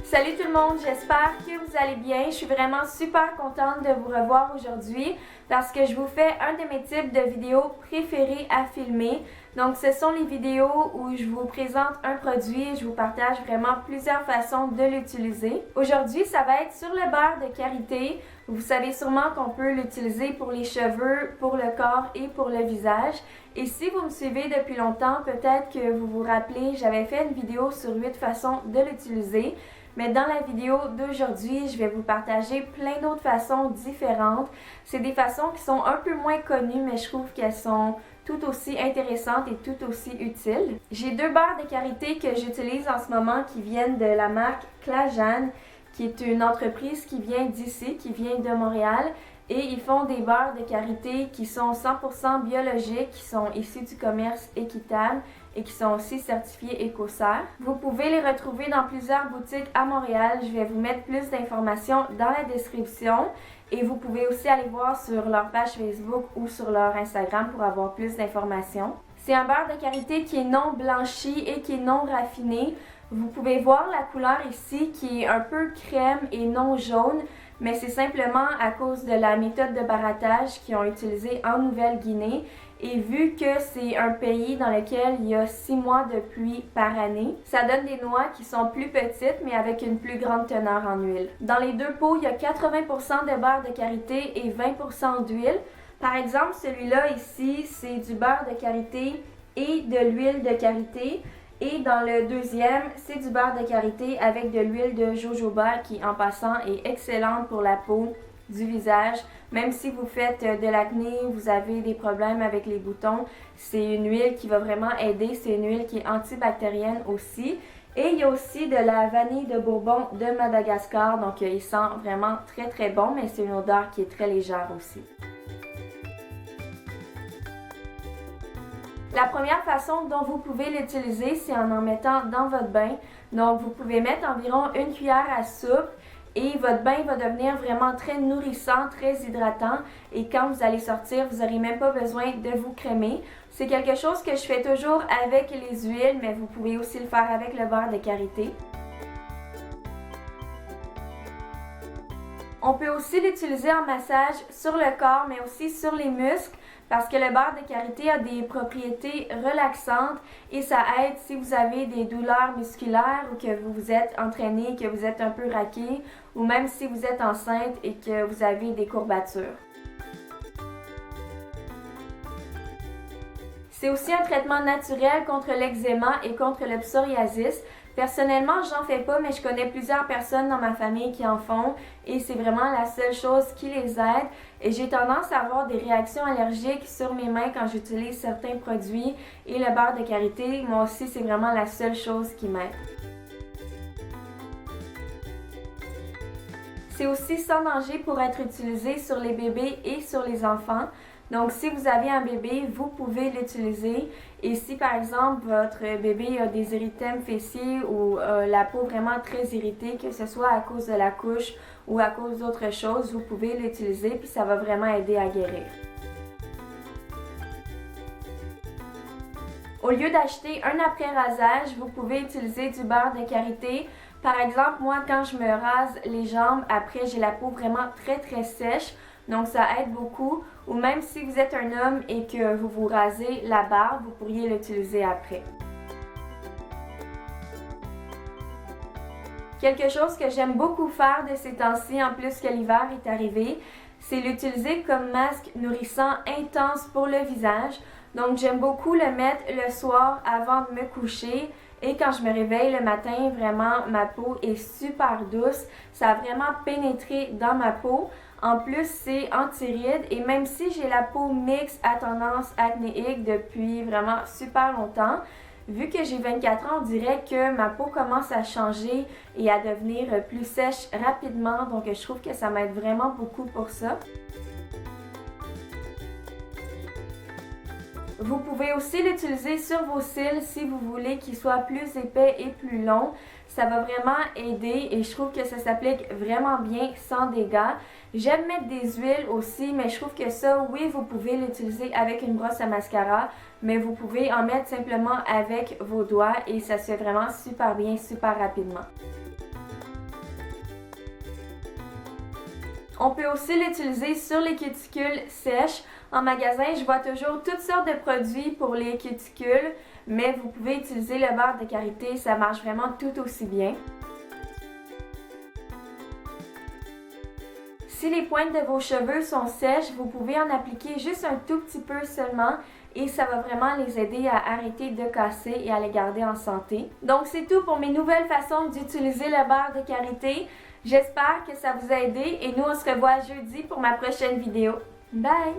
Salut tout le monde, j'espère que vous allez bien. Je suis vraiment super contente de vous revoir aujourd'hui parce que je vous fais un de mes types de vidéos préférés à filmer. Donc ce sont les vidéos où je vous présente un produit et je vous partage vraiment plusieurs façons de l'utiliser. Aujourd'hui, ça va être sur le beurre de karité. Vous savez sûrement qu'on peut l'utiliser pour les cheveux, pour le corps et pour le visage. Et si vous me suivez depuis longtemps, peut-être que vous vous rappelez, j'avais fait une vidéo sur 8 façons de l'utiliser. Mais dans la vidéo d'aujourd'hui, je vais vous partager plein d'autres façons différentes. C'est des façons qui sont un peu moins connues, mais je trouve qu'elles sont tout aussi intéressantes et tout aussi utiles. J'ai deux beurres de karité que j'utilise en ce moment qui viennent de la marque Clajane, qui est une entreprise qui vient d'ici, qui vient de Montréal. Et ils font des beurres de karité qui sont 100% biologiques, qui sont issus du commerce équitable et qui sont aussi certifiés EcoCert. Vous pouvez les retrouver dans plusieurs boutiques à Montréal. Je vais vous mettre plus d'informations dans la description. Et vous pouvez aussi aller voir sur leur page Facebook ou sur leur Instagram pour avoir plus d'informations. C'est un beurre de karité qui est non blanchi et qui est non raffiné. Vous pouvez voir la couleur ici qui est un peu crème et non jaune, mais c'est simplement à cause de la méthode de barattage qu'ils ont utilisée en Nouvelle-Guinée. Et vu que c'est un pays dans lequel il y a 6 mois de pluie par année, ça donne des noix qui sont plus petites mais avec une plus grande teneur en huile. Dans les deux pots, il y a 80% de beurre de karité et 20% d'huile. Par exemple, celui-là ici, c'est du beurre de karité et de l'huile de karité. Et dans le deuxième, c'est du beurre de karité avec de l'huile de jojoba qui, en passant, est excellente pour la peau du visage. Même si vous faites de l'acné, vous avez des problèmes avec les boutons, c'est une huile qui va vraiment aider. C'est une huile qui est antibactérienne aussi. Et il y a aussi de la vanille de Bourbon de Madagascar. Donc, il sent vraiment très très bon, mais c'est une odeur qui est très légère aussi. La première façon dont vous pouvez l'utiliser, c'est en mettant dans votre bain. Donc, vous pouvez mettre environ une cuillère à soupe et votre bain va devenir vraiment très nourrissant, très hydratant. Et quand vous allez sortir, vous n'aurez même pas besoin de vous crémer. C'est quelque chose que je fais toujours avec les huiles, mais vous pouvez aussi le faire avec le beurre de karité. On peut aussi l'utiliser en massage sur le corps, mais aussi sur les muscles. Parce que le beurre de karité a des propriétés relaxantes et ça aide si vous avez des douleurs musculaires ou que vous vous êtes entraîné, que vous êtes un peu raqué ou même si vous êtes enceinte et que vous avez des courbatures. C'est aussi un traitement naturel contre l'eczéma et contre le psoriasis. Personnellement, j'en fais pas, mais je connais plusieurs personnes dans ma famille qui en font et c'est vraiment la seule chose qui les aide. Et j'ai tendance à avoir des réactions allergiques sur mes mains quand j'utilise certains produits et le beurre de karité, moi aussi, c'est vraiment la seule chose qui m'aide. C'est aussi sans danger pour être utilisé sur les bébés et sur les enfants. Donc, si vous avez un bébé, vous pouvez l'utiliser. Et si, par exemple, votre bébé a des érythèmes fessiers ou la peau vraiment très irritée, que ce soit à cause de la couche ou à cause d'autre chose, vous pouvez l'utiliser puis ça va vraiment aider à guérir. Au lieu d'acheter un après-rasage, vous pouvez utiliser du beurre de karité. Par exemple, moi, quand je me rase les jambes, après, j'ai la peau vraiment très très sèche. Donc, ça aide beaucoup. Ou même si vous êtes un homme et que vous vous rasez la barbe, vous pourriez l'utiliser après. Quelque chose que j'aime beaucoup faire de ces temps-ci, en plus que l'hiver est arrivé, c'est l'utiliser comme masque nourrissant intense pour le visage. Donc, j'aime beaucoup le mettre le soir avant de me coucher. Et quand je me réveille le matin, vraiment, ma peau est super douce. Ça a vraiment pénétré dans ma peau. En plus, c'est anti-rides et même si j'ai la peau mixte à tendance acnéique depuis vraiment super longtemps, vu que j'ai 24 ans, on dirait que ma peau commence à changer et à devenir plus sèche rapidement. Donc, je trouve que ça m'aide vraiment beaucoup pour ça. Vous pouvez aussi l'utiliser sur vos cils si vous voulez qu'ils soient plus épais et plus longs. Ça va vraiment aider et je trouve que ça s'applique vraiment bien sans dégâts. J'aime mettre des huiles aussi, mais je trouve que ça, oui, vous pouvez l'utiliser avec une brosse à mascara, mais vous pouvez en mettre simplement avec vos doigts et ça se fait vraiment super bien, super rapidement. On peut aussi l'utiliser sur les cuticules sèches. En magasin, je vois toujours toutes sortes de produits pour les cuticules, mais vous pouvez utiliser le beurre de karité, ça marche vraiment tout aussi bien. Si les pointes de vos cheveux sont sèches, vous pouvez en appliquer juste un tout petit peu seulement et ça va vraiment les aider à arrêter de casser et à les garder en santé. Donc c'est tout pour mes nouvelles façons d'utiliser le beurre de karité. J'espère que ça vous a aidé et nous on se revoit jeudi pour ma prochaine vidéo. Bye!